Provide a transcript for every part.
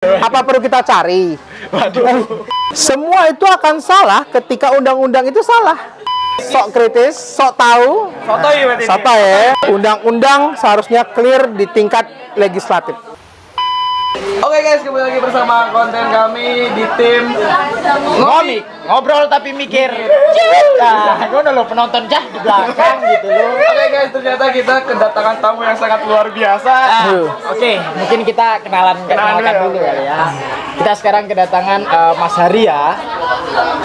Apa perlu kita cari? Waduh. Semua itu akan salah ketika undang-undang itu salah. Sok kritis, sok tahu, Sotoy berarti ini. sotoy ya. Undang-undang seharusnya clear di tingkat legislatif. Oke guys, kembali lagi bersama konten kami di tim Ngomik, ngobrol tapi mikir. Nah, gue udah lo penonton cah di belakang gitu loh. Oke guys, ternyata kita kedatangan tamu yang sangat luar biasa. Oke, mungkin kita kenalkan dulu dulu kali ya. Kita sekarang kedatangan Mas Haria.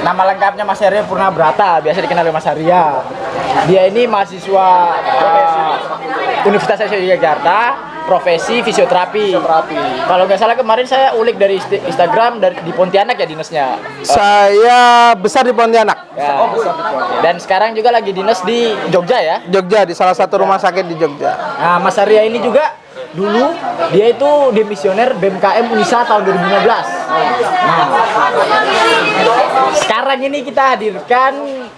Nama lengkapnya Mas Haria Purnabrata, biasa dikenal Mas Haria. Dia ini mahasiswa Universitas Yogyakarta, profesi fisioterapi. Kalau nggak salah kemarin saya ulik dari Instagram di Pontianak ya dinasnya. Saya besar di Pontianak, Ya. Dan sekarang juga lagi dinas di Jogja ya. Jogja, di salah satu rumah sakit di Jogja. Nah, Mas Arya ini juga dulu dia itu demisioner BMKM Unisa tahun 2015. Nah, sekarang ini kita hadirkan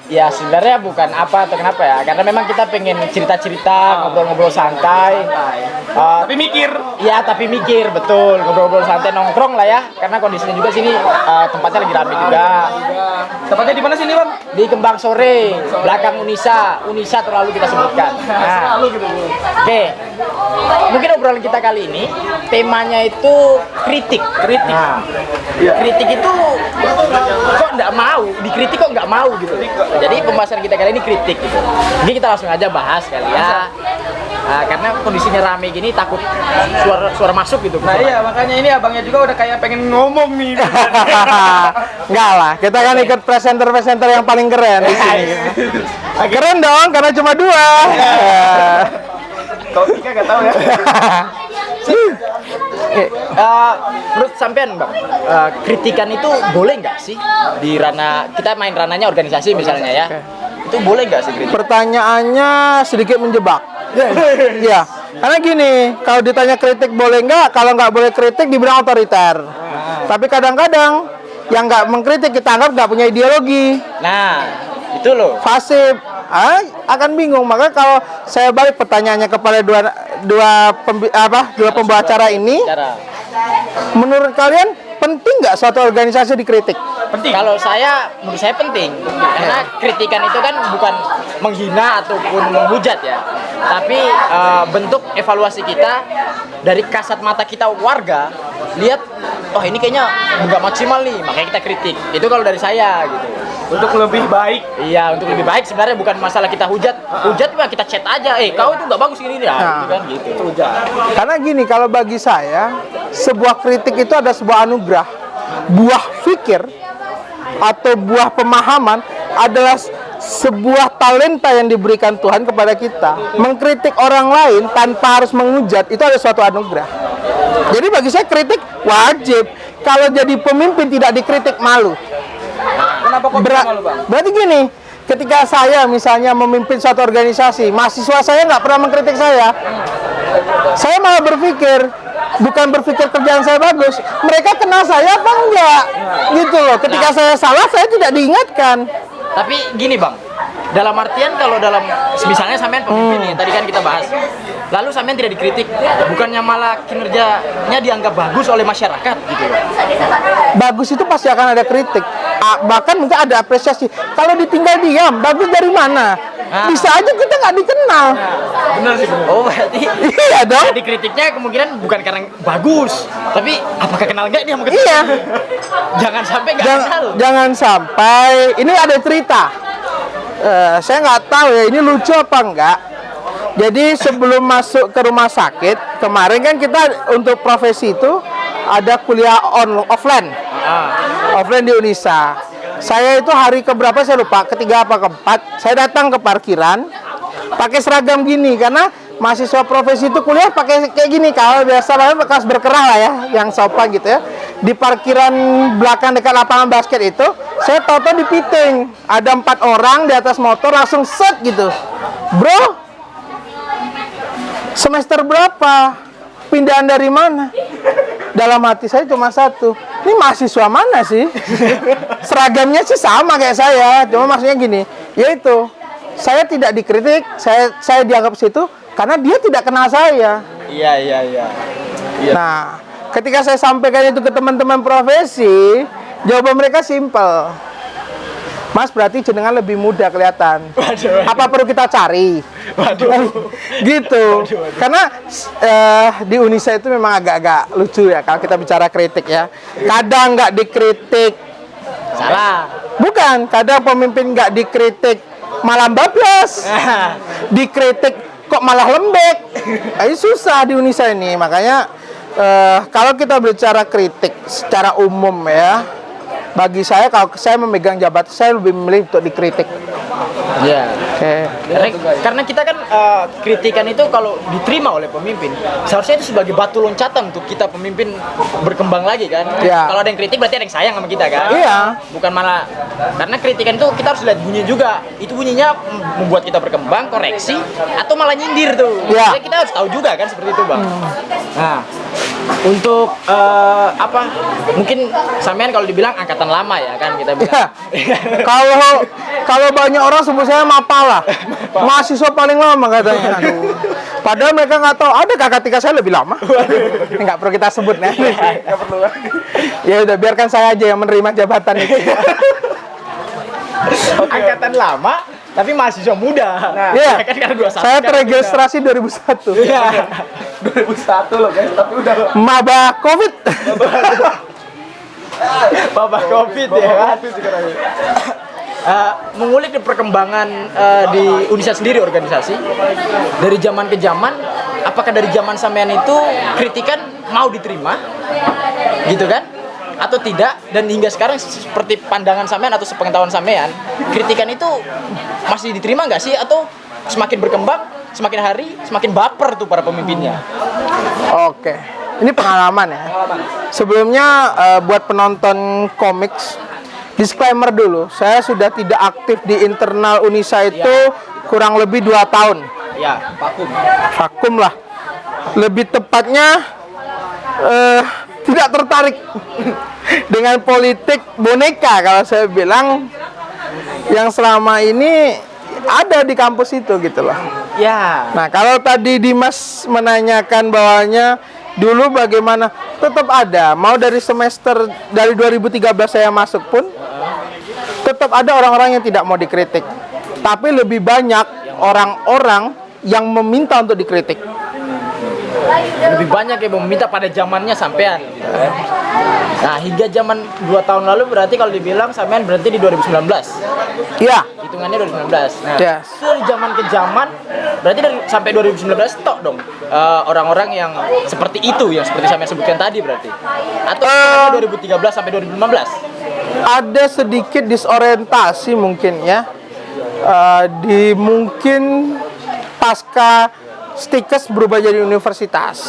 ya sebenarnya bukan apa atau kenapa ya, karena memang kita pengen cerita-cerita, ngobrol-ngobrol santai. Tapi mikir. Ya, tapi mikir betul, ngobrol-ngobrol santai nongkrong lah ya, karena kondisinya juga sini tempatnya lagi rame juga. Tempatnya di mana sini, Bang? Di Kembang Sore, belakang Unisa terlalu kita sebutkan. Nah, Selalu gitu. oke, mungkin obrolan kita kali ini temanya itu kritik. Nah, kritik itu kok nggak mau dikritik, kok nggak mau gitu. Jadi pembahasan kita kali ini kritik gitu. Mungkin kita langsung aja bahas kali ya. Karena kondisinya rame gini takut suara masuk gitu. Nah iya, makanya ini abangnya juga udah kayak pengen ngomong nih. Enggak lah, kita kan ikut presenter-presenter yang paling keren di sini. Keren dong, karena cuma dua. Kau tiga gak tahu ya. Menurut sampean Bang, kritikan itu boleh nggak sih di ranah kita main ranahnya organisasi misalnya ya? Itu boleh nggak sih kritik? Pertanyaannya sedikit menjebak. Iya, karena gini, kalau ditanya kritik boleh nggak, kalau nggak boleh kritik dibilang otoriter. Tapi kadang-kadang yang nggak mengkritik kita anggap nggak punya ideologi, Nah, itu loh. pasif, akan bingung. Maka kalau saya balik pertanyaannya kepada dua pembawa acara ini, Cara. menurut kalian penting nggak suatu organisasi dikritik? Penting. Kalau menurut saya penting. Karena kritikan itu kan bukan menghina ataupun menghujat ya. Tapi bentuk evaluasi kita dari kasat mata kita warga, lihat, oh ini kayaknya nggak maksimal nih, makanya kita kritik. Itu kalau dari saya gitu. Untuk lebih baik. Iya, untuk lebih baik sebenarnya bukan masalah kita hujat. Hujat mah kita chat aja, kau itu nggak bagus gini ya, gitu kan gitu. Karena gini, kalau bagi saya, sebuah kritik itu ada sebuah anugerah. Buah pikir atau buah pemahaman adalah sebuah talenta yang diberikan Tuhan kepada kita. Mengkritik orang lain tanpa harus menghujat, itu ada suatu anugerah. Jadi bagi saya kritik wajib. Kalau jadi pemimpin tidak dikritik, malu. Kenapa kok bisa malu, Bang? Berarti gini, ketika saya misalnya memimpin suatu organisasi, mahasiswa saya nggak pernah mengkritik saya malah berpikir, bukan berpikir kerjaan saya bagus, mereka kenal saya apa enggak, gitu loh. Ketika saya salah, saya tidak diingatkan. Tapi gini Bang, dalam artian kalau misalnya sampean pemimpin nih, tadi kan kita bahas. Lalu sampean tidak dikritik, bukannya malah kinerjanya dianggap bagus oleh masyarakat gitu. Bagus itu pasti akan ada kritik, bahkan mungkin ada apresiasi. Kalau ditinggal diam, bagus dari mana? Bisa aja kita nggak dikenal. Bener sih, bener. Oh, berarti Iya dong. dikritiknya kemungkinan bukan karena bagus, tapi apakah kenal nggak dia mau ketemu? Iya. Jangan sampai nggak kenal. Jangan sampai ini ada cerita. Saya nggak tahu ya ini lucu apa enggak. Jadi sebelum masuk ke rumah sakit kemarin kan kita untuk profesi itu ada kuliah offline di Unisa. Saya itu hari keberapa saya lupa, ketiga apa keempat, saya datang ke parkiran pakai seragam gini karena mahasiswa profesi itu kuliah pakai kayak gini, kalau biasa banget bekas berkerah lah ya, yang sopan gitu ya. Di parkiran belakang dekat lapangan basket itu, saya tahu-tahu dipiting. Ada 4 orang di atas motor langsung set gitu. Bro, semester berapa? Pindahan dari mana? Dalam hati saya cuma satu, ini mahasiswa mana sih? Seragamnya sih sama kayak saya, cuma maksudnya gini, yaitu saya tidak dikritik, saya dianggap situ karena dia tidak kenal saya. Iya. Nah, Ketika saya sampaikan itu ke teman-teman profesi, jawaban mereka simpel. Mas, berarti jenengan lebih muda kelihatan. Apa perlu kita cari? Gitu. Karena di Unisa itu memang agak-agak lucu ya kalau kita bicara kritik ya. Kadang nggak dikritik. Salah. Bukan, kadang pemimpin nggak dikritik malah bablas. Dikritik kok malah lembek. Ini susah di Unisa ini. Makanya kalau kita bicara kritik secara umum ya, bagi saya kalau saya memegang jabatan, saya lebih memilih untuk dikritik. Iya. Oke. Karena kita kan kritikan itu kalau diterima oleh pemimpin, seharusnya itu sebagai batu loncatan untuk kita pemimpin berkembang lagi kan. Iya. Kalau ada yang kritik berarti ada yang sayang sama kita kan. Iya. Bukan malah karena kritikan itu kita harus lihat bunyinya juga. Itu bunyinya membuat kita berkembang, koreksi, atau malah nyindir tuh. Iya. Jadi kita harus tahu juga kan seperti itu bang. Nah, untuk apa? Mungkin sampean kalau dibilang angkatan lama ya kan kita bilang. Kalau banyak orang sebut saya Mapala, mahasiswa paling lama katanya. Aduh. Padahal mereka nggak tahu ada kakak tingkat saya lebih lama. Nggak perlu kita sebut ya. Nggak perlu. Ya udah biarkan saya aja yang menerima jabatan itu. Angkatan lama tapi mahasiswa muda. Nah, iya. Kan karena 21 Saya kan teregistrasi 2001. Iya. 2001 loh guys, tapi udah Maba Covid. Babak Covid ya kan. Mengulik di perkembangan di Unisa sendiri organisasi dari zaman ke zaman, apakah dari zaman sampean itu kritikan mau diterima gitu kan atau tidak, dan hingga sekarang seperti pandangan sampean atau sepengetahuan sampean, kritikan itu masih diterima nggak sih atau semakin berkembang semakin hari semakin baper tuh para pemimpinnya? Oke, ini pengalaman ya. Sebelumnya buat penonton komik, disclaimer dulu, saya sudah tidak aktif di internal Unisa itu kurang lebih 2 tahun. Ya, Vakum lah. Lebih tepatnya tidak tertarik dengan politik boneka kalau saya bilang yang selama ini ada di kampus itu gitu loh. ya. Nah, kalau tadi Dimas menanyakan bahwanya dulu bagaimana, tetap ada. Mau dari semester dari 2013 saya masuk pun tetap ada orang-orang yang tidak mau dikritik. Tapi lebih banyak orang-orang yang meminta untuk dikritik. Lebih banyak yang meminta pada zamannya sampean gitu kan. Nah, hingga zaman 2 tahun lalu berarti kalau dibilang sampean berarti di 2019. Iya. Hitungannya 2019. Nah, Yes. dari zaman ke zaman berarti dari sampai 2019 tok dong. Orang-orang yang seperti itu yang seperti sampean sebutkan tadi berarti. Atau 2013 sampai 2015. Ada sedikit disorientasi mungkin ya. Mungkin pasca Stikes berubah jadi universitas.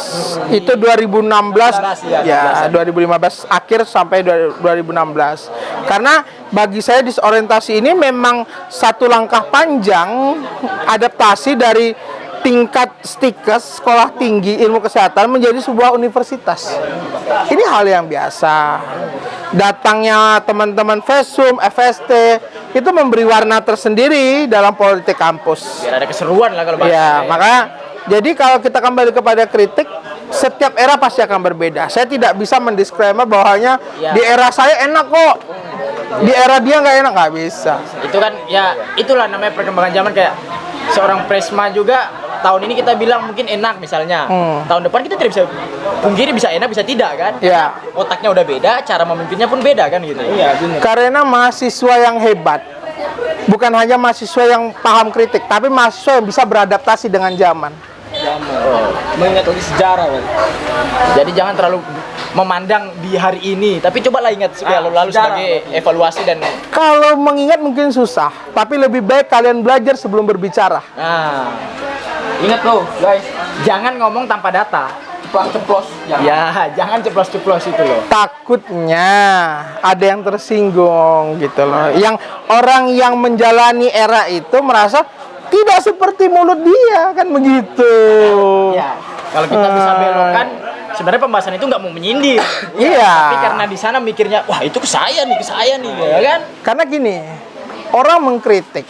Itu 2016 ya, 2015 akhir sampai 2016. Karena bagi saya disorientasi ini memang satu langkah panjang adaptasi dari tingkat Stikes sekolah tinggi ilmu kesehatan menjadi sebuah universitas. Ini hal yang biasa. Datangnya teman-teman FESUM, FST itu memberi warna tersendiri dalam politik kampus. Biar ada keseruan lah kalau bahasa. Ya, makanya jadi kalau kita kembali kepada kritik, setiap era pasti akan berbeda. Saya tidak bisa mendisklaimer bahwanya di era saya enak kok, di era dia nggak enak, nggak bisa. Itu kan ya itulah namanya perkembangan zaman. Kayak seorang Presma juga tahun ini kita bilang mungkin enak misalnya, tahun depan kita tidak bisa pungkiri bisa enak bisa tidak kan. Ya. Otaknya udah beda, cara memimpinnya pun beda kan gitu. Iya benar. Karena mahasiswa yang hebat bukan hanya mahasiswa yang paham kritik, tapi mahasiswa yang bisa beradaptasi dengan zaman. mengingat lagi sejarah kan. Jadi jangan terlalu memandang di hari ini, tapi cobalah ingat lalu sebagai evaluasi dan Kalau mengingat mungkin susah, tapi lebih baik kalian belajar sebelum berbicara. nah, Ingat tuh guys, jangan ngomong tanpa data. ceplos Ya, jangan ceplos-ceplos itu loh. Takutnya ada yang tersinggung gitu loh. Yang orang yang menjalani era itu merasa tidak seperti mulut dia, kan begitu. Ya, kalau kita bisa belokkan, sebenarnya pembahasan itu nggak mau menyindir. Iya. Tapi karena di sana mikirnya, wah itu ke saya nih, ya kan? Karena gini, orang mengkritik,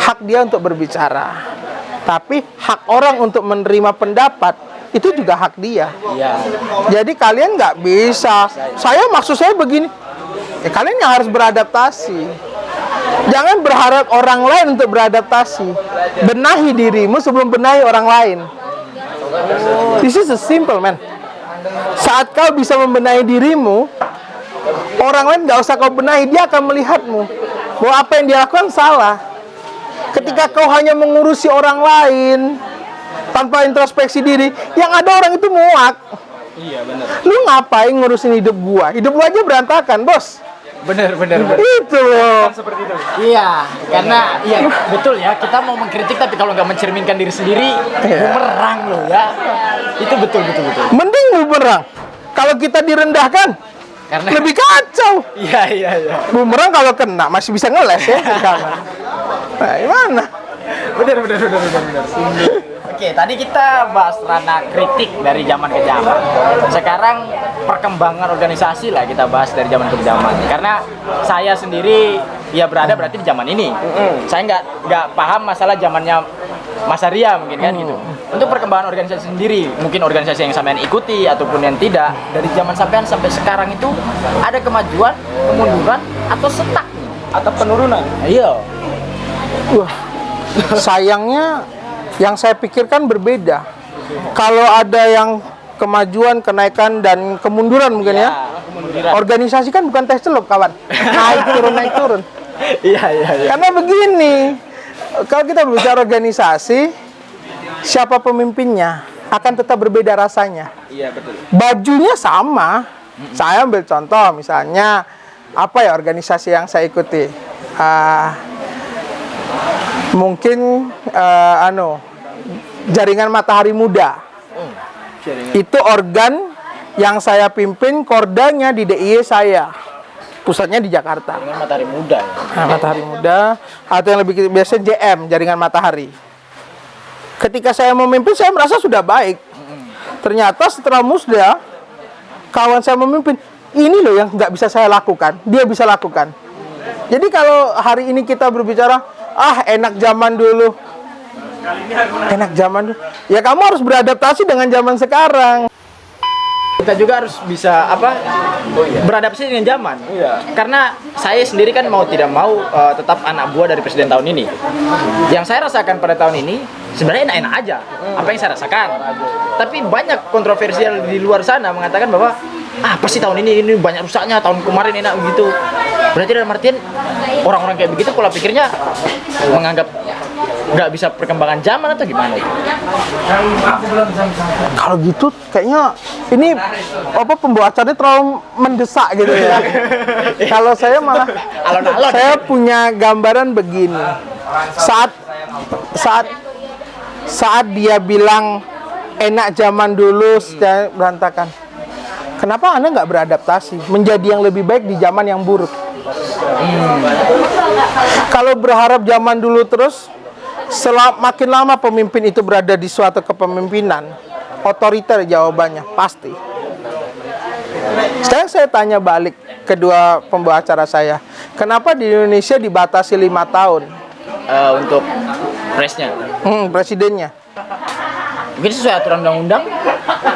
hak dia untuk berbicara. Tapi hak orang untuk menerima pendapat itu juga hak dia. Iya. Jadi kalian nggak bisa. Maksud saya begini, ya kalian yang harus beradaptasi. Jangan berharap orang lain untuk beradaptasi. Benahi dirimu sebelum benahi orang lain. This is a simple, man. Saat kau bisa membenahi dirimu, orang lain nggak usah kau benahi, dia akan melihatmu bahwa apa yang dia lakukan salah. Ketika kau hanya mengurusi orang lain tanpa introspeksi diri, yang ada orang itu muak. Iya benar. Lu ngapain ngurusin hidup gua? Hidup gua aja berantakan, bos. Benar. Itu loh. Seperti itu. Iya, karena iya betul ya, kita mau mengkritik tapi kalau nggak mencerminkan diri sendiri, bumerang loh ya. Itu betul. Mending bumerang. Kalau kita direndahkan, Karena lebih kacau. iya. Bumerang kalau kena masih bisa ngeles ya. Nah, gimana? Benar. Oke, tadi kita bahas ranah kritik dari zaman ke zaman. Sekarang perkembangan organisasi lah kita bahas dari zaman ke zaman. Karena saya sendiri ya berada berarti di zaman ini. Saya nggak paham masalah zamannya Mas Arya mungkin kan gitu. Untuk perkembangan organisasi sendiri, mungkin organisasi yang sampean ikuti ataupun yang tidak, dari zaman sampean sampai sekarang itu ada kemajuan, kemunduran atau stuck Atau penurunan. Iya. Wah, sayangnya yang saya pikirkan berbeda. Kalau ada yang kemajuan, kenaikan, dan kemunduran mungkin ya. Kemunduran. Organisasi kan bukan tes celup, kawan. Naik turun. Iya. Karena begini, kalau kita berbicara organisasi, siapa pemimpinnya akan tetap berbeda rasanya. Iya betul. Bajunya sama. Saya ambil contoh, misalnya apa ya organisasi yang saya ikuti? Mungkin Jaringan Matahari Muda. Itu organ yang saya pimpin, kordanya di DIY saya. Pusatnya di Jakarta. Dengan Matahari Muda ya. Nah, Matahari Muda atau yang lebih biasa JM, Jaringan Matahari. Ketika saya memimpin, saya merasa sudah baik. Ternyata setelah musda, kawan saya memimpin, ini loh yang nggak bisa saya lakukan, dia bisa lakukan. Jadi kalau hari ini kita berbicara, enak zaman dulu. Enak zaman dulu. Ya kamu harus beradaptasi dengan zaman sekarang. Kita juga harus bisa beradaptasi dengan zaman. Iya. Karena saya sendiri kan mau tidak mau tetap anak buah dari presiden tahun ini. Yang saya rasakan pada tahun ini sebenarnya enak-enak aja. Apa yang saya rasakan. Tapi banyak kontroversial di luar sana mengatakan bahwa apa sih tahun ini banyak rusaknya, tahun kemarin enak begitu. Berarti dalam artian orang-orang kayak begitu pola pikirnya menganggap nggak bisa perkembangan zaman atau gimana? Kalau gitu kayaknya ini pembawa acaranya terlalu mendesak gitu ya. Kalau saya malah Alon-alon. saya punya gambaran begini. Saat dia bilang enak zaman dulu sudah berantakan. Kenapa Anda nggak beradaptasi menjadi yang lebih baik di zaman yang buruk? Kalau berharap zaman dulu terus, makin lama pemimpin itu berada di suatu kepemimpinan, otoriter jawabannya pasti. Sekarang saya tanya balik kedua pembawa acara saya, kenapa di Indonesia dibatasi 5 tahun Untuk presnya. Presidennya? Mungkin sesuai aturan undang-undang.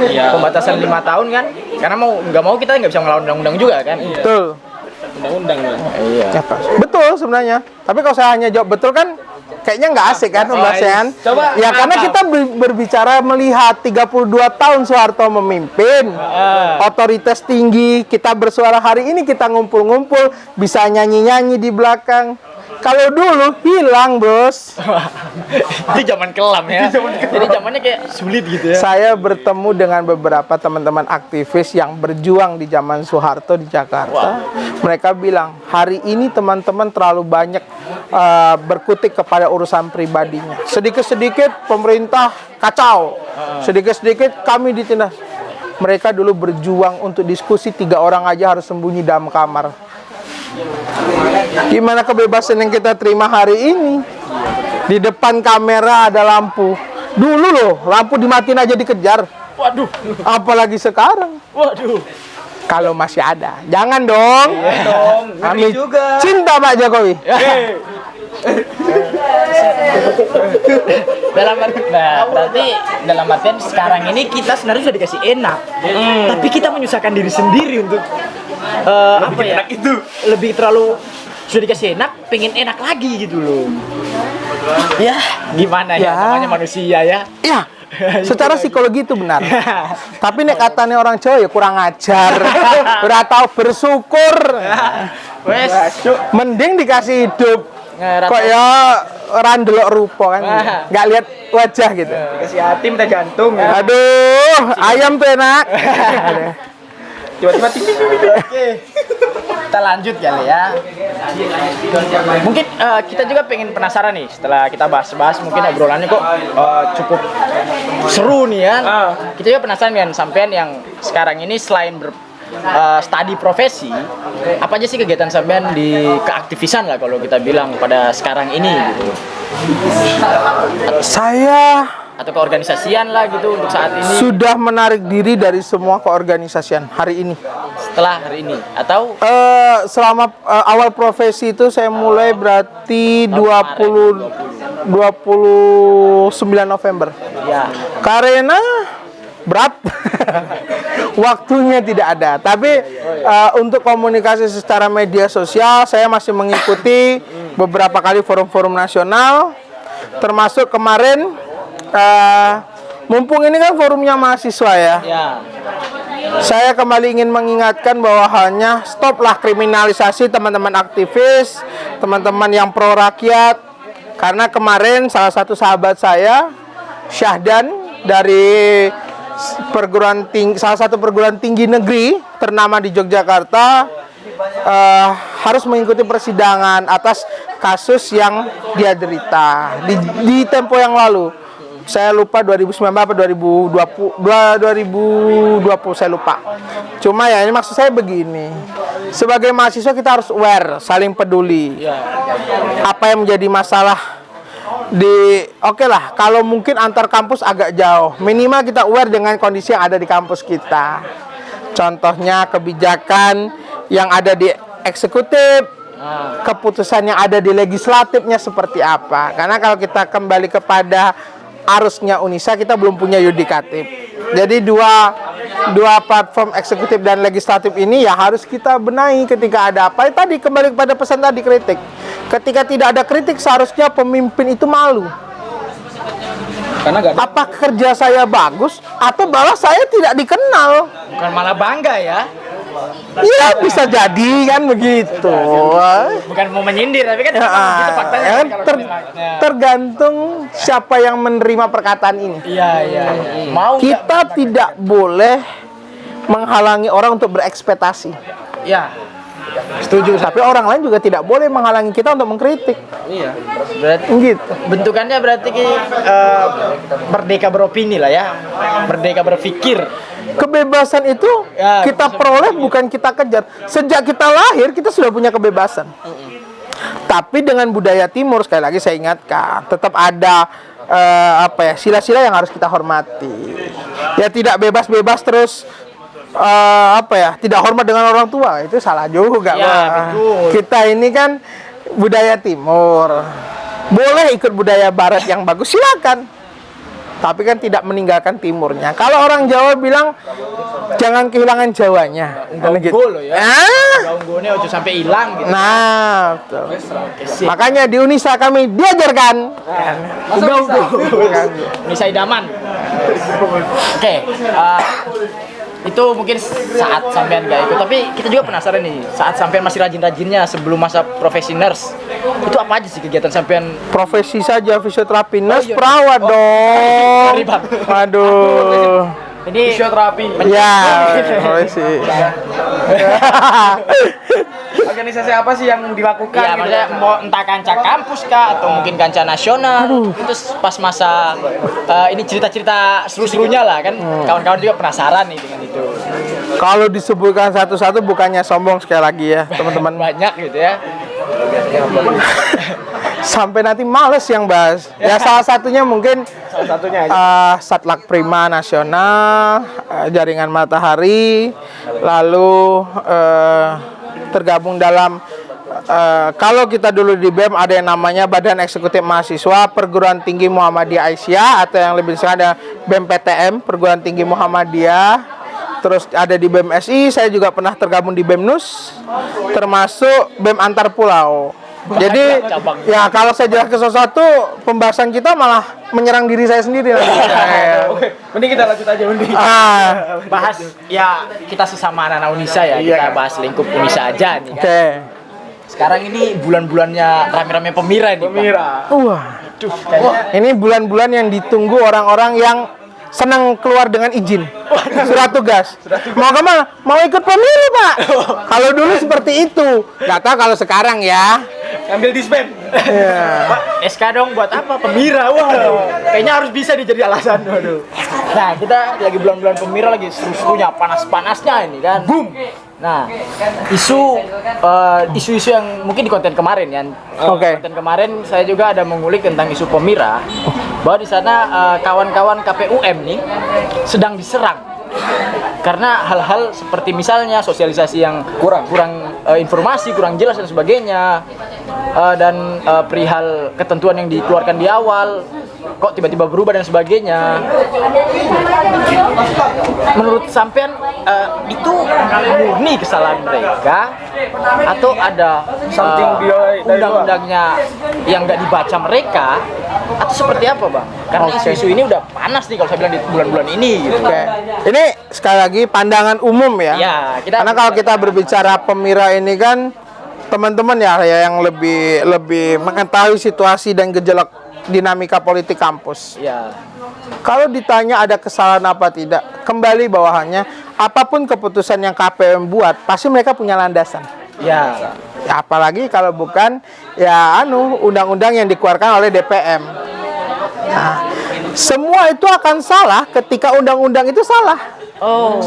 Iya. Pembatasan 5 tahun kan. Karena mau nggak mau kita nggak bisa melawan undang-undang juga kan. Betul. Undang-undang kan. Iya. Ya, betul sebenarnya. Tapi kalau saya hanya jawab betul kan kayaknya nggak asik kan pembahasan. Coba, Ya karena apa? kita berbicara melihat 32 tahun Soeharto memimpin, otoritas tinggi, kita bersuara hari ini kita ngumpul-ngumpul, bisa nyanyi-nyanyi di belakang. Kalau dulu hilang, bos. Itu zaman kelam ya. Jadi zamannya kayak sulit gitu ya. Saya bertemu dengan beberapa teman-teman aktivis yang berjuang di zaman Soeharto di Jakarta. Mereka bilang, hari ini teman-teman terlalu banyak berkutik kepada urusan pribadinya. Sedikit-sedikit pemerintah kacau. Sedikit-sedikit kami ditindas. Mereka dulu berjuang untuk diskusi, 3 orang aja harus sembunyi dalam kamar. Gimana kebebasan yang kita terima hari ini? Di depan kamera ada lampu. Dulu loh, lampu dimatiin aja dikejar. Waduh. Apalagi sekarang. Waduh. Kalau masih ada. Jangan dong. Dong, ngeri Kami juga. cinta Pak Jokowi. Berarti dalam artian sekarang ini kita sebenarnya sudah dikasih enak, tapi kita menyusahkan diri sendiri untuk apa ya? Itu Lebih terlalu sudah dikasih enak, pengen enak lagi gitu loh. Ya, gimana ya, Ya. namanya manusia ya. Ya, secara psikologi itu benar. Tapi nek katanya orang Jawa ya kurang ajar. Udah tahu bersyukur. Wes, Mending dikasih hidup. Ngerat- Kok ya orang delok rupa kan. Nggak lihat wajah gitu. kasih hati minta jantung ya. Aduh, ayam tuh enak. Tiba-tiba tipis. kita lanjut kali ya. Mungkin kita juga pengen penasaran nih setelah kita bahas-bahas, mungkin obrolannya kok cukup seru nih ya. Kita juga penasaran dengan sampean yang sekarang ini selain studi profesi, apa aja sih kegiatan sampean di keaktivisan lah kalau kita bilang pada sekarang ini gitu, Saya atau keorganisasian lah gitu untuk saat ini sudah menarik diri dari semua keorganisasian hari ini. setelah hari ini atau Selama awal profesi itu saya mulai berarti 29 November. ya Karena berat waktunya tidak ada. Tapi untuk komunikasi secara media sosial saya masih mengikuti beberapa kali forum-forum nasional, termasuk kemarin mumpung ini kan forumnya mahasiswa ya. ya Saya kembali ingin mengingatkan bahwa hanya stoplah kriminalisasi teman-teman aktivis, teman-teman yang pro rakyat. Karena kemarin salah satu sahabat saya, Syahdan, dari salah satu perguruan tinggi negeri ternama di Yogyakarta, harus mengikuti persidangan atas kasus yang dia derita di tempo yang lalu. Saya lupa 2019 apa 2020 saya lupa. Cuma ya ini maksud saya begini. Sebagai mahasiswa kita harus aware, saling peduli. Apa yang menjadi masalah oke lah, kalau mungkin antar kampus agak jauh. Minimal kita aware dengan kondisi yang ada di kampus kita. Contohnya kebijakan yang ada di eksekutif, keputusan yang ada di legislatifnya seperti apa. Karena kalau kita kembali kepada arusnya Unisa, kita belum punya yudikatif. Jadi dua platform eksekutif dan legislatif ini ya harus kita benahi ketika ada apa. Tadi kembali kepada pesan tadi, kritik. Ketika tidak ada kritik, seharusnya pemimpin itu malu. Karena nggak ada. Apa kerja saya bagus atau bahwa saya tidak dikenal? bukan malah bangga ya, Ya bisa jadi kan begitu. bukan mau menyindir tapi kan memang gitu faktanya Ya, kan kalau tergantung siapa yang menerima perkataan ini. iya mau Kita tidak boleh menghalangi orang untuk berekspektasi. ya setuju. Tapi orang lain juga tidak boleh menghalangi kita untuk mengkritik. Iya, berarti Gitu. bentukannya berarti merdeka beropini lah ya, merdeka berpikir. Kebebasan itu Ya, kita peroleh, bukan kita kejar. Sejak kita lahir kita sudah punya kebebasan. Tapi dengan budaya timur, sekali lagi saya ingatkan, tetap ada sila-sila yang harus kita hormati. Ya tidak bebas-bebas terus tidak hormat dengan orang tua, itu salah juga. Ya, Pak. betul. Kita ini kan budaya timur. Boleh ikut budaya barat yang bagus, silakan. Tapi kan tidak meninggalkan timurnya. Kalau orang Jawa bilang jangan kehilangan Jawanya. Unggul loh ya. Unggulnya udah sampai hilang gitu. Nah, betul. Makanya di Unisa kami diajarkan Nisa idaman. Oke, itu mungkin saat sampean gak ikut, tapi kita juga penasaran nih, saat sampean masih rajin-rajinnya sebelum masa profesi nurse, itu apa aja sih kegiatan sampean? profesi saja, fisioterapi, nurse, iya. perawat dong. Sorry, Bang. Waduh. Ini Fisioterapi. Ya, profesi. Organisasi apa sih yang dilakukan? ya, gitu? maksudnya mau entah kanca kampus kah atau mungkin kanca nasional. Terus pas masa ini cerita-cerita seru-serunya lah kan, kawan-kawan juga penasaran nih dengan itu. Kalau disebutkan satu-satu bukannya sombong, sekali lagi ya, teman-teman. Banyak gitu ya. Sampai nanti males yang bahas. Ya salah satunya mungkin Salah satunya aja. Satlak Prima Nasional, Jaringan Matahari, lalu tergabung dalam kalau kita dulu di BEM ada yang namanya Badan Eksekutif Mahasiswa Perguruan Tinggi Muhammadiyah Aisyah, atau yang lebih disingkat ada BEM PTM Perguruan Tinggi Muhammadiyah. Terus ada di BEM SI, saya juga pernah tergabung di BEM NUS, termasuk BEM Antar Pulau. Jadi ya kalau saya jelaskan sesuatu, pembahasan kita malah menyerang diri saya sendiri nanti. Oke, mending kita lanjut aja mending. Bahas ya kita sesama anak-anak Unisa ya, kita bahas lingkup Unisa aja nih kan. Oke. Sekarang ini bulan-bulannya rame-rame Pemira nih, Pak. Wah, Aduh, kayaknya ini bulan-bulan yang ditunggu orang-orang yang senang keluar dengan izin surat tugas. Mau kemana? Mau ikut pemilu, Pak. Kalau dulu seperti itu. Nggak tahu kalau sekarang ya. Ambil dispen. Iya. Pak, SK dong buat apa? Pemira. Waduh. Kayaknya harus bisa dijadi alasan. Waduh. Nah, kita lagi bulan-bulan Pemira, lagi seru-serunya, panas-panasnya ini kan. Boom. Nah, isu-isu yang mungkin di konten kemarin ya. Oke. Konten kemarin saya juga ada mengulik tentang isu Pemira, bahwa di sana kawan-kawan KPUM nih sedang diserang karena hal-hal seperti misalnya sosialisasi yang kurang informasi, kurang jelas dan sebagainya, dan perihal ketentuan yang dikeluarkan di awal kok tiba-tiba berubah dan sebagainya. Menurut sampean itu murni kesalahan mereka atau ada undang-undangnya yang nggak dibaca mereka, atau seperti apa, Bang? Karena isu-isu ini udah panas nih kalau saya bilang di bulan-bulan ini gitu. Oke. Ini sekali lagi pandangan umum ya. Ya, Karena kalau kita berbicara Pemira ini kan teman-teman ya yang lebih mengetahui situasi dan gejolak dinamika politik kampus. Ya. Kalau ditanya ada kesalahan apa tidak, kembali bawahannya apapun keputusan yang KPUM buat, pasti mereka punya landasan. Ya. Ya, apalagi kalau bukan ya undang-undang yang dikeluarkan oleh DPM. Nah, semua itu akan salah ketika undang-undang itu salah. Oh.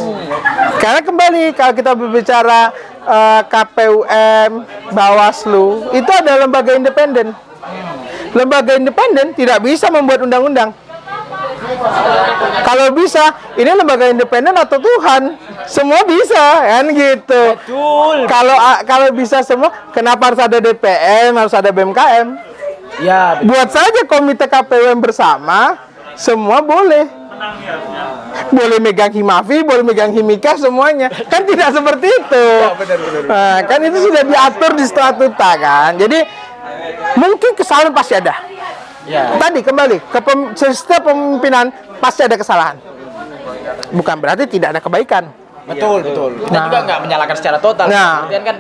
Karena kembali kalau kita berbicara KPUM, Bawaslu, itu adalah lembaga independen. Lembaga independen tidak bisa membuat undang-undang. Kalau bisa, ini lembaga independen atau Tuhan? Semua bisa, kan gitu. Betul. Kalau bisa semua, kenapa harus ada DPM, harus ada BMKM? Ya, Buat saja komite KPUM bersama, semua boleh. Boleh megang Himafi, boleh megang Himika, semuanya. Kan tidak seperti itu. Nah, kan itu sudah diatur di statuta kan. Jadi mungkin kesalahan pasti ada. ya. Tadi kembali ke setiap pemimpinan pasti ada kesalahan. Bukan berarti tidak ada kebaikan. Betul. Kita juga nggak menyalahkan secara total. Nah. Kemudian kan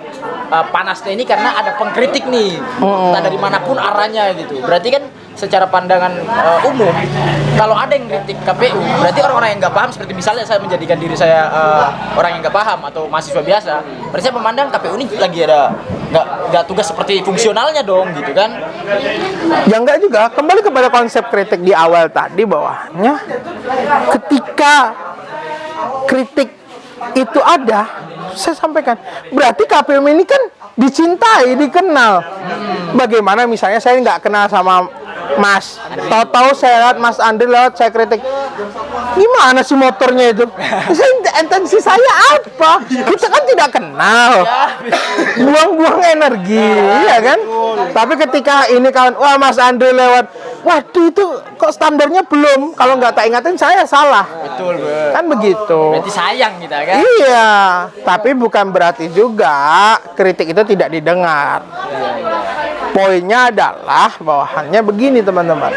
panasnya ini karena ada pengkritik nih, entah dari manapun arahnya gitu. Berarti kan secara pandangan umum, kalau ada yang kritik KPU, berarti orang-orang yang nggak paham, seperti misalnya saya menjadikan diri saya orang yang nggak paham atau mahasiswa biasa, berarti saya memandang KPU ini lagi ada nggak tugas seperti fungsionalnya dong, gitu kan? Ya enggak juga, kembali kepada konsep kritik di awal tadi bahwanya ketika kritik itu ada, saya sampaikan, berarti KPUM ini kan dicintai, dikenal. Bagaimana misalnya saya nggak kenal sama Mas, tahu-tahu saya lihat Mas Andri lewat, saya kritik, gimana sih motornya itu? Intensi saya apa? Kita kan tidak kenal, buang-buang energi, ya kan? Tapi ketika ini kawan, wah Mas Andri lewat, waduh itu kok standarnya belum? Kalau nggak tak ingatin saya salah. Betul. Kan begitu. Berarti sayang kita kan? Iya, tapi bukan berarti juga kritik itu tidak didengar. Poinnya adalah bawahannya begini teman-teman.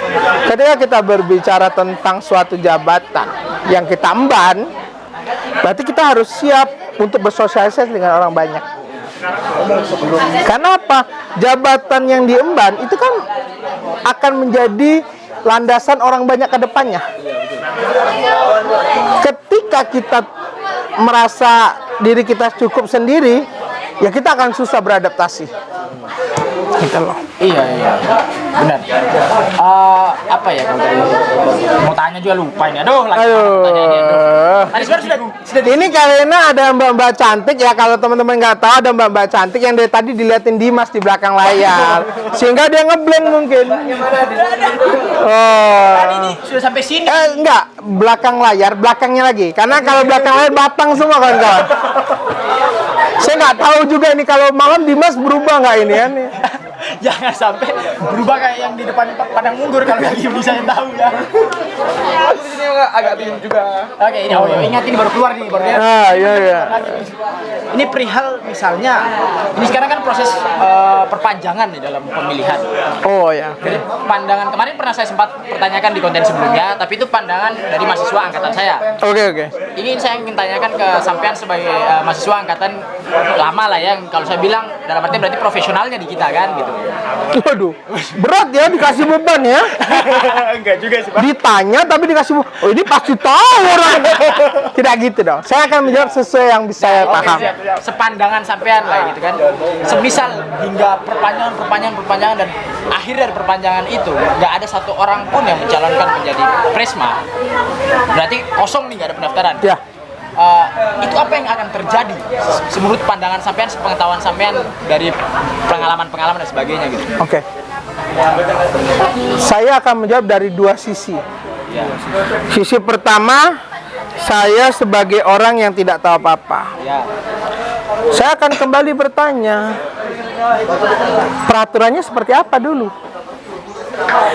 Ketika kita berbicara tentang suatu jabatan yang kita emban, berarti kita harus siap untuk bersosialisasi dengan orang banyak. Karena apa? Jabatan yang diemban itu kan akan menjadi landasan orang banyak ke depannya. Ketika kita merasa diri kita cukup sendiri, ya kita akan susah beradaptasi. Gitu loh. Iya, benar. Apa ya kalau tadi mau tanya juga lupa ini. Aduh, lagi pertanyaannya. Tadi sebenarnya sudah Ini karena ada mbak-mbak cantik ya, kalau teman-teman nggak tahu ada mbak-mbak cantik yang dari tadi diliatin Dimas di belakang layar, sehingga dia ngeblank mungkin. tadi ini sudah sampai sini. Enggak, belakang layar, belakangnya lagi. Karena kalau belakang layar batang semua kawan-kawan. Saya Saya nggak tahu juga ini kalau malam Dimas berubah nggak ini ya nih. Jangan sampai berubah kayak yang di depan padang munggur kalau nggak Ghibli saya tahu ya. Aku di sini agak bingung juga. Oke, ini ingat ini baru keluar nih, baru ya. Nah, iya. Ini perihal misalnya, ini sekarang kan proses perpanjangan nih dalam pemilihan. Oh ya. Jadi pandangan kemarin pernah saya sempat pertanyakan di konten sebelumnya, tapi itu pandangan dari mahasiswa angkatan saya. Oke. Ini saya ingin tanyakan ke sampean sebagai mahasiswa angkatan lama lah ya, kalau saya bilang dalam arti berarti profesionalnya di kita kan gitu. Waduh, berat ya dikasih beban ya. Enggak juga sih, Pak. Ditanya tapi dikasih beban. Oh ini pasti tahu orang. Tidak gitu dong. Saya akan menjawab sesuai yang bisa saya paham. Sepandangan sampean lah gitu kan. Semisal hingga perpanjangan dan akhir dari perpanjangan itu nggak ada satu orang pun yang mencalonkan menjadi Presma. Berarti kosong nih, nggak ada pendaftaran. Ya. Itu apa yang akan terjadi menurut pandangan sampean, sepengetahuan sampean dari pengalaman dan sebagainya gitu. Oke. Saya akan menjawab dari dua sisi. Ya. Sisi pertama, saya sebagai orang yang tidak tahu apa-apa. Ya. Saya akan kembali bertanya, peraturannya seperti apa dulu?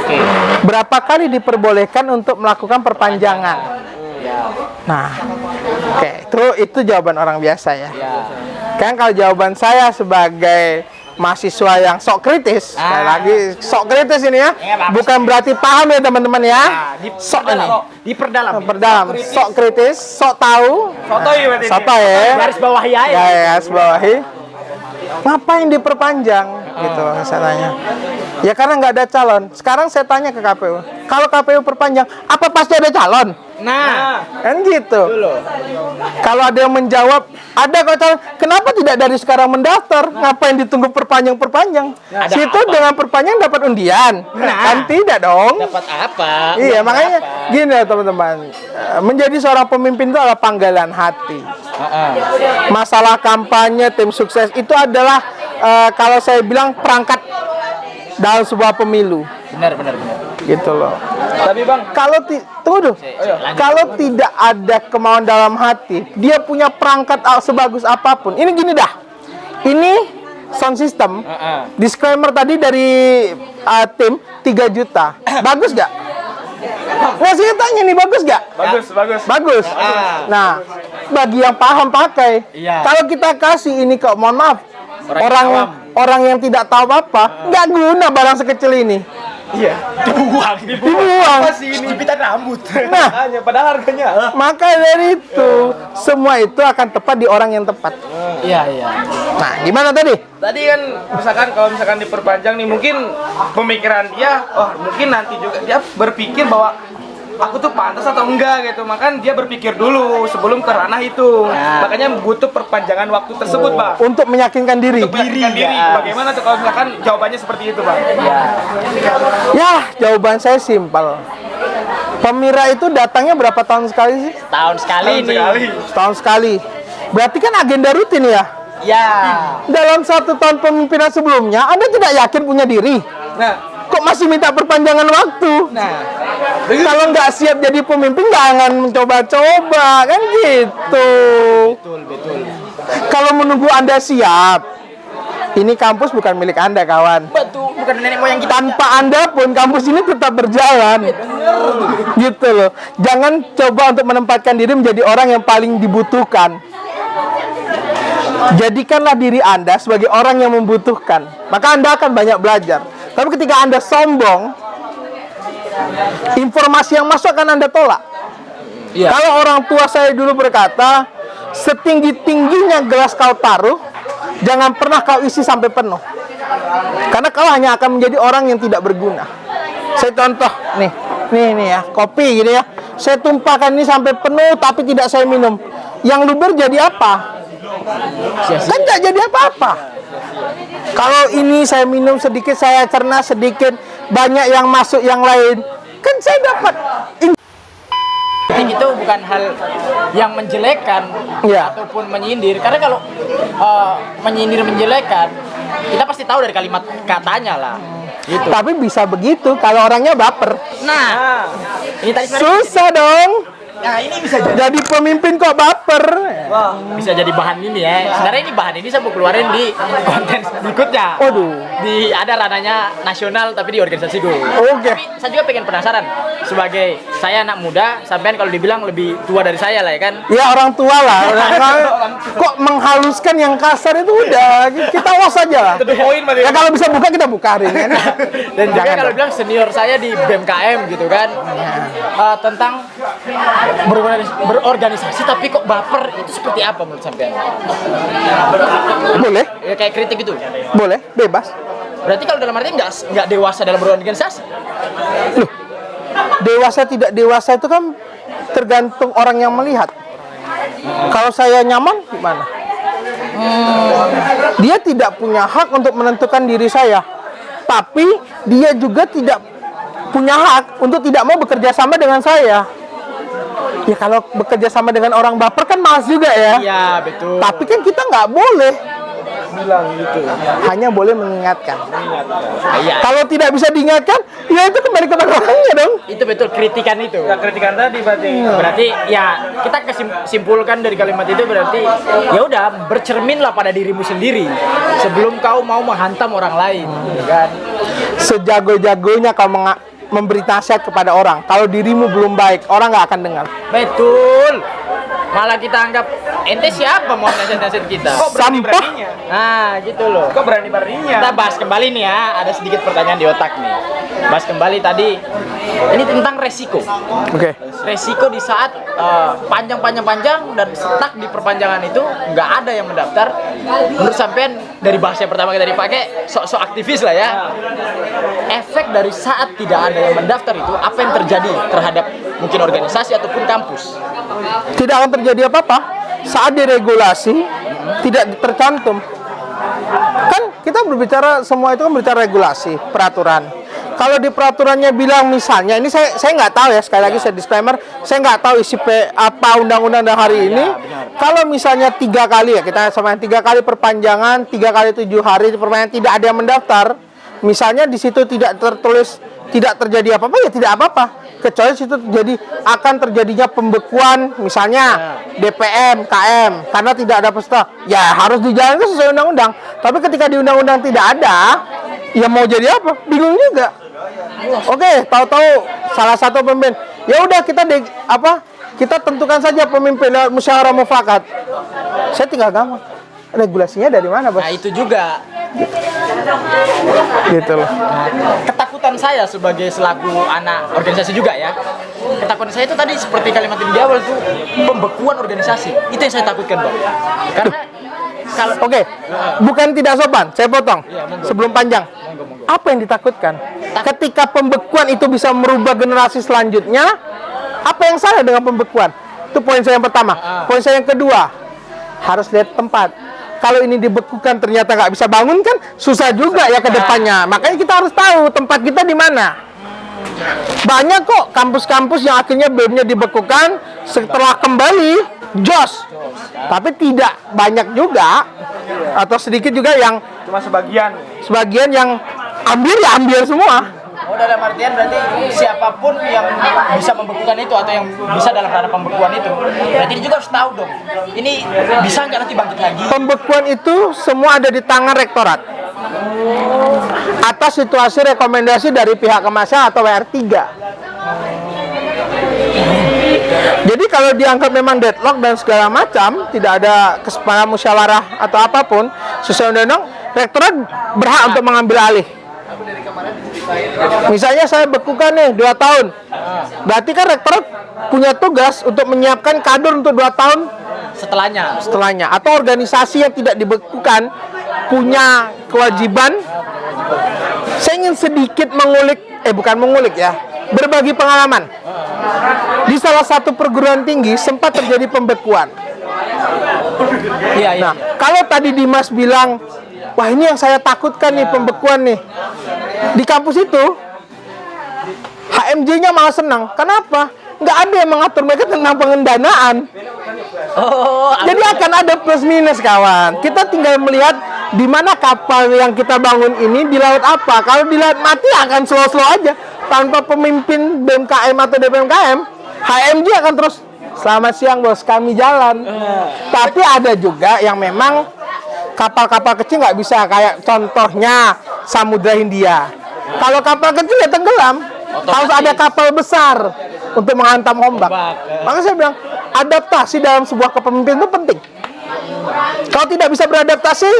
Oke. Berapa kali diperbolehkan untuk melakukan perpanjangan? Ya. Nah, oke, itu jawaban orang biasa ya. Ya. Kan kalau jawaban saya sebagai mahasiswa yang sok kritis, sekali lagi sok kritis ini ya, bukan berarti paham ya teman-teman ya. Sok ini, diperdalam. sok kritis, sok tahu, sotoy ya. Garis bawahi aja. Ya, garis bawahi. Ngapain diperpanjang gitu saya tanya. Ya karena nggak ada calon. Sekarang saya tanya ke KPU, kalau KPU perpanjang, apa pasti ada calon? Nah, Kan gitu. Kalau ada yang menjawab, ada kok calon, kenapa tidak dari sekarang mendaftar? Ngapain ditunggu perpanjang? Ada Situ apa? dengan perpanjang dapat undian. Kan tidak dong. dapat apa? Iya, makanya gini ya teman-teman. Menjadi seorang pemimpin itu adalah panggilan hati. Masalah kampanye, tim sukses itu adalah kalau saya bilang perangkat dalam sebuah pemilu. Benar. Gitu loh. Tapi Bang, Kalau tunggu dulu. Kalau tidak ada kemauan dalam hati, dia punya perangkat sebagus apapun. Ini gini dah. Ini sound system. Disclaimer tadi dari tim 3 juta. Bagus gak? Nah, saya tanya nih, bagus gak? Bagus. Nah, bagi yang paham pakai. Iya. Kalau kita kasih ini kok, mohon maaf, orang yang tidak tahu apa-apa, nggak guna barang sekecil ini. Iya. Dibuang. Masih ini jepitan rambut. Nah, hanya pada harganya. maka dari itu, semua itu akan tepat di orang yang tepat. Iya. Nah, gimana tadi? Tadi kan kalau misalkan diperpanjang nih, mungkin pemikiran dia, mungkin nanti juga dia berpikir bahwa aku tuh pantas atau enggak gitu. Makanya dia berpikir dulu sebelum ke ranah itu. Makanya butuh perpanjangan waktu tersebut, Pak. Untuk meyakinkan diri. Untuk meyakinkan diri. Bagaimana tuh kalau misalkan jawabannya seperti itu, Pak? Ya, jawaban saya simpel. Pemira itu datangnya berapa tahun sekali sih? Tahun sekali ini. Setahun sekali. Berarti kan agenda rutin ya? Ya. Dalam 1 tahun pemimpinan sebelumnya, Anda tidak yakin punya diri? Nah, Kok masih minta perpanjangan waktu? Kalau nggak siap jadi pemimpin, jangan mencoba-coba, kan gitu. Betul. Kalau menunggu Anda siap, ini kampus bukan milik Anda, kawan. Betul, bukan nenek moyang kita. Tanpa Anda pun kampus ini tetap berjalan. Gitu loh. Jangan coba untuk menempatkan diri menjadi orang yang paling dibutuhkan. Jadikanlah diri Anda sebagai orang yang membutuhkan. Maka Anda akan banyak belajar. Tapi ketika Anda sombong, informasi yang masuk akan Anda tolak. Kalau orang tua saya dulu berkata, setinggi-tingginya gelas kau taruh, jangan pernah kau isi sampai penuh. Karena kau hanya akan menjadi orang yang tidak berguna. Saya contoh, nih ya, kopi gitu ya. Saya tumpahkan ini sampai penuh, tapi tidak saya minum. Yang luber jadi apa? Kan tidak jadi apa-apa. Kalau ini saya minum sedikit, saya cerna sedikit, banyak yang masuk yang lain, kan saya dapat. Itu bukan hal yang menjelekkan ataupun menyindir. Karena kalau menyindir menjelekkan, kita pasti tahu dari kalimat katanya lah. Gitu. Tapi bisa begitu kalau orangnya baper. Nah, ini tadi susah dong. Nah, ini bisa jadi pemimpin kok baper. baper. Bisa jadi bahan ini ya. Sebenarnya ini bahan ini saya mau keluarin di konten berikutnya. Waduh. Di ada ranahnya nasional tapi di organisasi gue. Oke. Tapi saya juga pengen penasaran sebagai saya anak muda, sampean kalau dibilang lebih tua dari saya lah ya kan. Ya orang tua lah. Kok menghaluskan yang kasar itu udah kita awas aja lah. Poin Mas. Ya kalau bisa buka kita buka hari ini. Dan juga Jangan kalau dong. bilang senior saya di BMKM gitu kan, tentang berorganisasi tapi kok baper itu seperti apa menurut sampean? Boleh, Ya kayak kritik gitu. boleh, bebas. Berarti kalau dalam arti nggak dewasa dalam berorganisasi. Loh, dewasa tidak dewasa itu kan tergantung orang yang melihat. Kalau saya nyaman, gimana? Dia tidak punya hak untuk menentukan diri saya. Tapi dia juga tidak punya hak untuk tidak mau bekerja sama dengan saya. Ya kalau bekerja sama dengan orang baper kan malas juga ya. Iya betul. Tapi kan kita nggak boleh bilang gitu. Hanya boleh mengingatkan. Iya. Kalau tidak bisa diingatkan, ya itu kembali kepada orangnya dong. Itu betul kritikan itu. Ya, kritikan tadi berarti. Berarti ya kita simpulkan dari kalimat itu berarti ya udah bercerminlah pada dirimu sendiri sebelum kau mau menghantam orang lain, ya kan? Sejago-jagonya kau memberi nasihat kepada orang, kalau dirimu belum baik, orang nggak akan dengar. Betul. Malah kita anggap ente siapa mau nasihat-nasihat kita? Kok berani-beraninya? Nah, gitu loh. Kok berani-beraninya? Kita bahas kembali nih ya, ada sedikit pertanyaan di otak nih. Bahas kembali tadi, ini tentang resiko. Oke. Resiko di saat panjang dan stuck di perpanjangan itu nggak ada yang mendaftar. Menurut sampean dari bahasa yang pertama kita dipakai sok-sok aktivis lah ya. Efek dari saat tidak ada yang mendaftar itu apa yang terjadi terhadap mungkin organisasi ataupun kampus? Tidak akan terjadi apa-apa saat diregulasi tidak tercantum. Kan kita berbicara semua itu kan berbicara regulasi, peraturan. Kalau di peraturannya bilang misalnya, ini saya nggak tahu ya, sekali lagi saya disclaimer, saya nggak tahu isi apa undang-undang dan hari ini. Kalau misalnya 3 kali ya, kita sama 3 kali perpanjangan, 3 kali 7 hari perpanjangan tidak ada yang mendaftar, misalnya di situ tidak tertulis tidak terjadi apa-apa ya tidak apa-apa. Kecuali situ terjadi akan terjadinya pembekuan misalnya DPM, KM karena tidak ada peserta. Ya harus dijalankan sesuai undang-undang. Tapi ketika di undang-undang tidak ada, ya mau jadi apa? Bingung juga. Oke, tahu-tahu salah satu pemimpin. Ya udah kita tentukan saja pemimpin lewat musyawarah mufakat. Saya tinggal gampang. Regulasinya dari mana, Bos? Nah itu juga Gitu loh. ketakutan saya sebagai selaku anak organisasi juga ya. Ketakutan saya itu tadi seperti kalimat di awal itu pembekuan organisasi. Itu yang saya takutkan, Bang. Karena kalau Oke, bukan tidak sopan, saya potong Iya, monggo. sebelum panjang. Monggo. Apa yang ditakutkan? Ketika pembekuan itu bisa merubah generasi selanjutnya, apa yang salah dengan pembekuan? Itu poin saya yang pertama. Poin saya yang kedua, harus lihat tempat. Kalau ini dibekukan ternyata nggak bisa bangun kan susah juga ya ke depannya. Makanya kita harus tahu tempat kita di mana. Banyak kok kampus-kampus yang akhirnya BEM-nya dibekukan setelah kembali jos. Tapi tidak banyak juga atau sedikit juga yang Cuma sebagian yang ambil semua. Oh, dalam artian berarti siapapun yang bisa membekukan itu atau yang bisa dalam ranah pembekuan itu, berarti dia juga harus tahu dong. Ini bisa nggak nanti bangkit lagi? Pembekuan itu semua ada di tangan rektorat. Atas situasi rekomendasi dari pihak Kemasya atau WR3. Jadi kalau dianggap memang deadlock dan segala macam, tidak ada kesepakatan musyawarah atau apapun, sesuai undang-undang, rektorat berhak untuk mengambil alih. Misalnya saya bekukan nih 2 tahun. Berarti kan rektorat punya tugas untuk menyiapkan kader untuk 2 tahun setelahnya. Atau organisasi yang tidak dibekukan punya kewajiban. Saya ingin sedikit berbagi pengalaman. Di salah satu perguruan tinggi sempat terjadi pembekuan. Nah, kalau tadi Dimas bilang, wah ini yang saya takutkan nih pembekuan nih. Di kampus itu HMJ-nya malah senang. Kenapa? Nggak ada yang mengatur mereka tentang pengendanaan. Jadi akan ada plus minus kawan. Kita tinggal melihat di mana kapal yang kita bangun ini di laut apa. Kalau di laut mati akan slow-slow aja. Tanpa pemimpin BMKM atau DPMKM, HMJ akan terus Selamat siang bos, kami jalan. Tapi ada juga yang memang kapal-kapal kecil nggak bisa, kayak contohnya Samudra Hindia. Kalau kapal kecil ya tenggelam, harus ada kapal besar untuk menghantam ombak. Makanya saya bilang adaptasi dalam sebuah kepemimpinan itu penting. Kalau tidak bisa beradaptasi,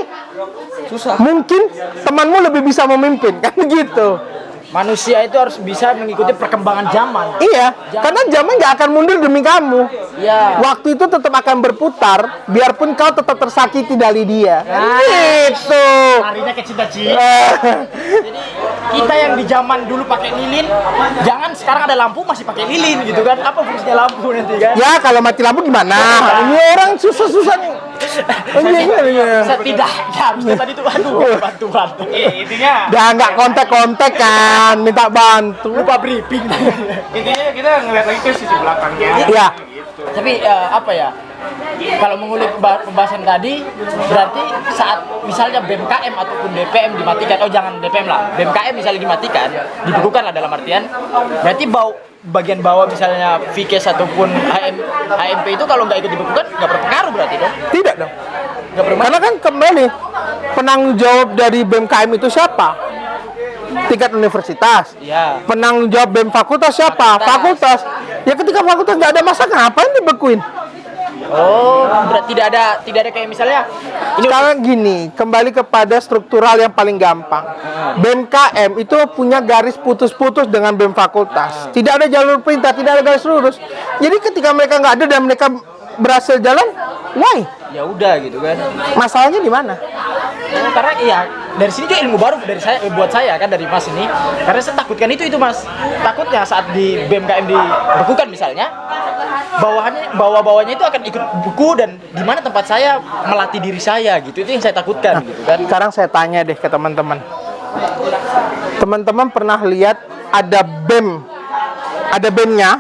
Susah. mungkin temanmu lebih bisa memimpin, kan begitu. Manusia itu harus bisa mengikuti perkembangan zaman. Iya, karena zaman nggak akan mundur demi kamu. Iya. Waktu itu tetap akan berputar, biarpun kau tetap tersakiti dari dia. Gitu. Larinya ke cita-cita. Jadi kita yang di zaman dulu pakai lilin, jangan sekarang ada lampu masih pakai lilin gitu kan? Apa fungsinya lampu nanti kan? Ya, kalau mati lampu gimana? Ini orang susah-susah nih. Saya tidak, ya harusnya tadi tuh aduh bantu. Intinya Udah nggak kontak-kontak kan, minta bantu. Lupa briefing. intinya kita ngeliat lagi ke sisi belakangnya. Iya. Tapi apa ya? Kalau mengulik pembahasan tadi, berarti saat misalnya BMKM ataupun DPM dimatikan, oh jangan DPM lah, BMKM misalnya dimatikan, dibekukan lah dalam artian, berarti bagian bawah misalnya VKes ataupun HMP itu kalau nggak ikut dibekukan nggak berpengaruh berarti dong? Tidak dong. Nggak berpengaruh. Karena kan kembali penanggung jawab dari BMKM itu siapa? Tingkat universitas. Iya. Penanggung jawab BEM fakultas siapa? Fakultas. Ya ketika fakultas nggak ada masalah, ngapain dibekuin? Oh, berarti tidak ada kayak misalnya ini Sekarang gini, kembali kepada struktural yang paling gampang. BMKM itu punya garis putus-putus dengan BEM fakultas. Tidak ada jalur perintah, tidak ada garis lurus. Jadi ketika mereka nggak ada dan mereka berhasil jalan, why? ya udah gitu kan. Masalahnya di mana? Karena iya dari sini juga ilmu baru dari saya buat saya kan dari Mas ini. Karena saya takutkan itu Mas. Takutnya saat di BMKM dibekukan misalnya bawahnya itu akan ikut buku dan di mana tempat saya melatih diri saya gitu. Itu yang saya takutkan gitu kan. Sekarang saya tanya deh ke teman-teman. Teman-teman pernah lihat ada BEM-nya,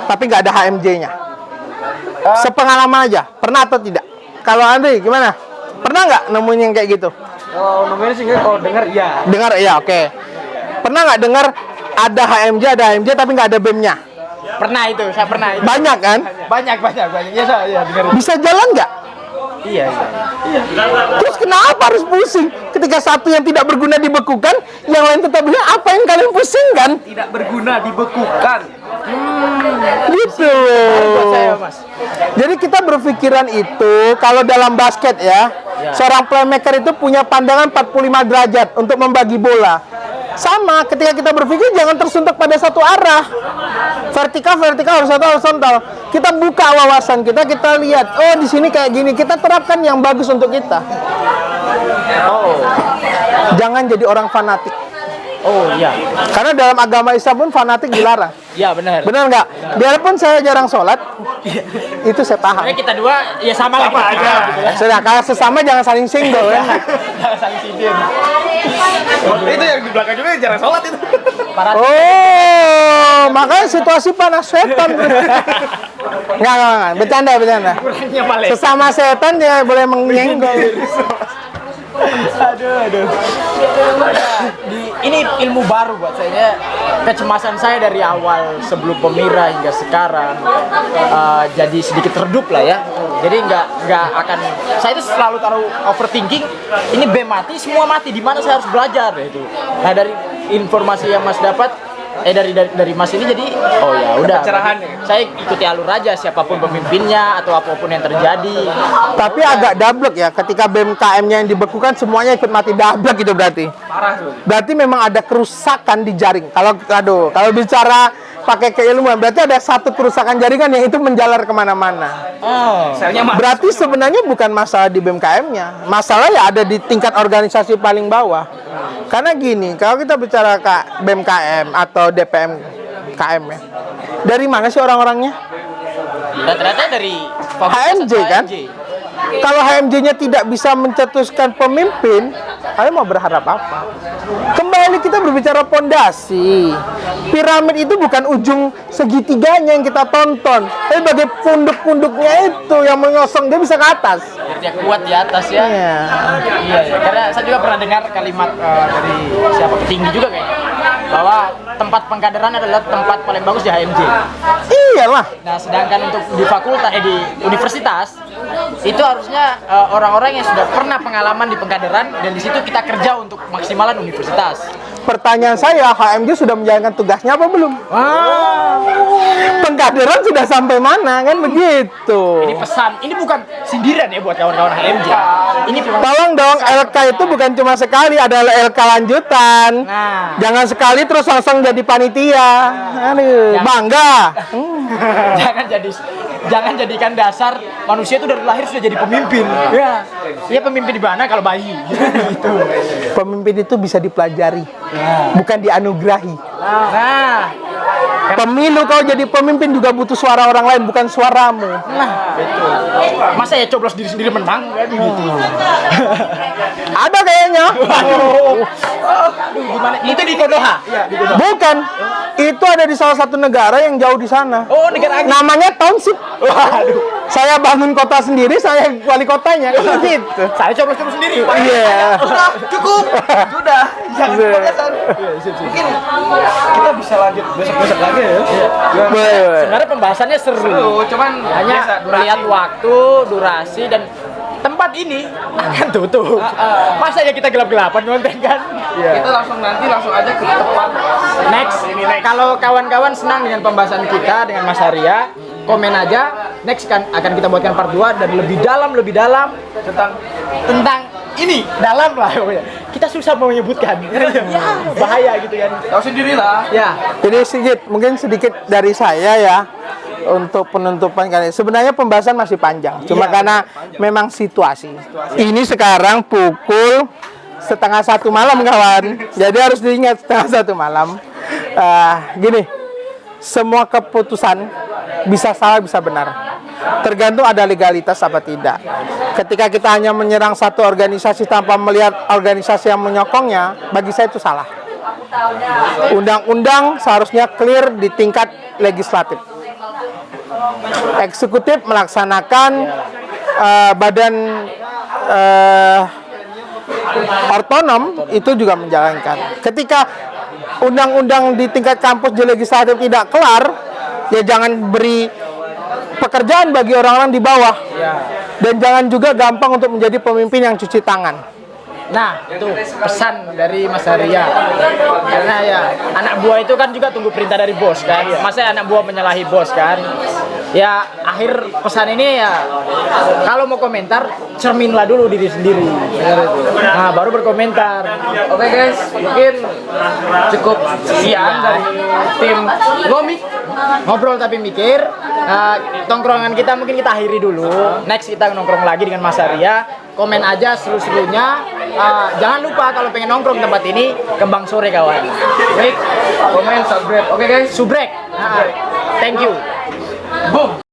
tapi nggak ada HMJ-nya? Sepengalaman aja, pernah atau tidak? Kalau Andri gimana? Pernah nggak nemuin yang kayak gitu? Kalau namanya sih nggak, kalau dengar iya. Dengar ya, oke. Pernah nggak dengar ada HMJ tapi nggak ada BEM-nya? Pernah itu, saya pernah itu. Banyak kan? Banyak. Ya saya dengar. Bisa jalan nggak? Iya. Terus kenapa harus pusing? Ketika satu yang tidak berguna dibekukan, yang lain tetap bilang, apa yang kalian pusingkan? Tidak berguna dibekukan. Gitu. Buat saya Mas. Jadi kita berpikiran itu, kalau dalam basket ya, seorang playmaker itu punya pandangan 45 derajat untuk membagi bola. Sama, ketika kita berpikir jangan tersuntuk pada satu arah. Vertikal, horizontal. Kita buka wawasan kita lihat, oh di sini kayak gini, kita terapkan yang bagus untuk kita. Oh. Jangan jadi orang fanatik. Oh iya. Karena dalam agama Islam pun fanatik dilarang. Iya benar. Benar nggak? Biarpun saya jarang sholat, itu saya paham. Karena kita dua ya sama lah kita aja. gitu kan. Sudah, kalau sesama jangan saling singgul ya. Jangan saling sindir. Itu yang di belakang juga jarang sholat itu. Oh, makanya situasi panas setan. Enggak, bercanda. Kurangnya paling. Sesama setan dia boleh menyenggol. Aduh. Ini ilmu baru buat saya. Kecemasan saya dari awal sebelum Pemira hingga sekarang jadi sedikit redup lah ya. Jadi nggak akan. Saya itu selalu taruh overthinking. Ini BEM mati, semua mati. Di mana saya harus belajar itu. Nah dari informasi yang Mas dapat. Dari Mas ini jadi oh ya udah Pencerahan. saya ikuti alur aja siapapun pemimpinnya atau apapun yang terjadi. Tapi agak dablek ya, ketika BMKM-nya yang dibekukan semuanya ikut mati, dablek gitu berarti. Parah tuh. Berarti memang ada kerusakan di jaring. Kalau bicara pakai keilmuan, berarti ada satu kerusakan jaringan yang itu menjalar kemana-mana. Oh. Selnya mah. Berarti sebenarnya bukan masalah di BMKM-nya, masalah ya ada di tingkat organisasi paling bawah. Karena gini, kalau kita bicara BMKM atau DPM KM ya, dari mana sih orang-orangnya? Rata-rata dari HMJ kan? Kalau HMJ-nya tidak bisa mencetuskan pemimpin, kalian mau berharap apa? Kembali kita berbicara pondasi. Piramid itu bukan ujung segitiganya yang kita tonton, tapi bagai punduk-punduknya itu yang menyosong, dia bisa ke atas. Biar dia kuat di atas ya. Iya. Karena saya juga pernah dengar kalimat dari siapa petinggi juga kayaknya bahwa tempat pengkaderan adalah tempat paling bagus di HMJ. iyalah. Nah, sedangkan untuk di fakultas di universitas itu harusnya orang-orang yang sudah pernah pengalaman di pengkaderan dan di situ kita kerja untuk maksimalan universitas. Pertanyaan saya, HMJ sudah menjalankan tugasnya apa belum? Pengkaderan sudah sampai mana kan begitu? Ini pesan, ini bukan sindiran ya buat kawan-kawan HMJ. Ini Tolong dong, LK itu bukan cuma sekali, ada LK lanjutan. Nah. Jangan sekali terus langsung jadi panitia. Aduh, bangga. jangan jadikan dasar manusia itu dari lahir sudah jadi pemimpin. Ya. Ya pemimpin di mana kalau bayi. Gitu. Pemimpin itu bisa dipelajari, bukan dianugerahi. Nah, Pemilu kau jadi pemimpin juga butuh suara orang lain, bukan suaramu. betul. Masa ya coblos diri sendiri menang kan gitu. Ada kayaknya. Aduh, gimana? Itu di Konoha. Iya, di Konoha. Bukan. Itu ada di salah satu negara yang jauh di sana. Oh, negara Agni. Namanya township. Waduh. Saya bangun kota sendiri, saya wali kotanya. Gitu. Saya coblos sendiri. Iya. Udah, cukup. Sudah. Jangan Iya. kebiasaan. Mungkin kita bisa lanjut besok-besok lagi ya. Boleh, boleh. Sebenarnya pembahasannya seru. Seru, cuman Hanya biasa, melihat waktu, durasi dan tempat ini akan tutup. Masa ya kita gelap-gelapan ngonten kan? Kita langsung aja ke tempat. Next, kalau kawan-kawan senang dengan pembahasan kita dengan Mas Arya, komen aja. Next kan akan kita buatkan part 2 dan lebih dalam tentang ini dalam lah pokoknya. Kita susah mau menyebutkan. Ya, bahaya gitu kan. Tahu sendirilah. Ya. Jadi mungkin sedikit dari saya ya untuk penutupan kali. Sebenarnya pembahasan masih panjang, cuma karena memang situasi. Ini sekarang pukul 12:30 malam kawan. Jadi harus diingat 12:30 malam. Gini, semua keputusan bisa salah bisa benar. Tergantung ada legalitas apa tidak. Ketika kita hanya menyerang satu organisasi tanpa melihat organisasi yang menyokongnya, bagi saya itu salah. Undang-undang seharusnya clear di tingkat legislatif. Eksekutif melaksanakan, badan otonom itu juga menjalankan. Ketika undang-undang di tingkat kampus di legislatif tidak kelar, ya jangan beri pekerjaan bagi orang-orang di bawah. Dan jangan juga gampang untuk menjadi pemimpin yang cuci tangan. Nah, itu pesan dari Mas Arya. Karena ya anak buah itu kan juga tunggu perintah dari bos kan. Masa anak buah menyalahi bos kan? Ya akhir pesan ini ya kalau mau komentar cerminlah dulu diri sendiri. Nah, baru berkomentar. Oke guys, mungkin cukup sekian dari tim Ngomik. Ngobrol tapi mikir. Tongkrongan kita mungkin kita akhiri dulu. Next kita nongkrong lagi dengan Mas Arya. Komen aja seru-serunya. Jangan lupa kalau pengen nongkrong tempat ini Kembang Sore kawan. Baik, komen, subscribe. Oke guys, Subrek. Thank you. boom.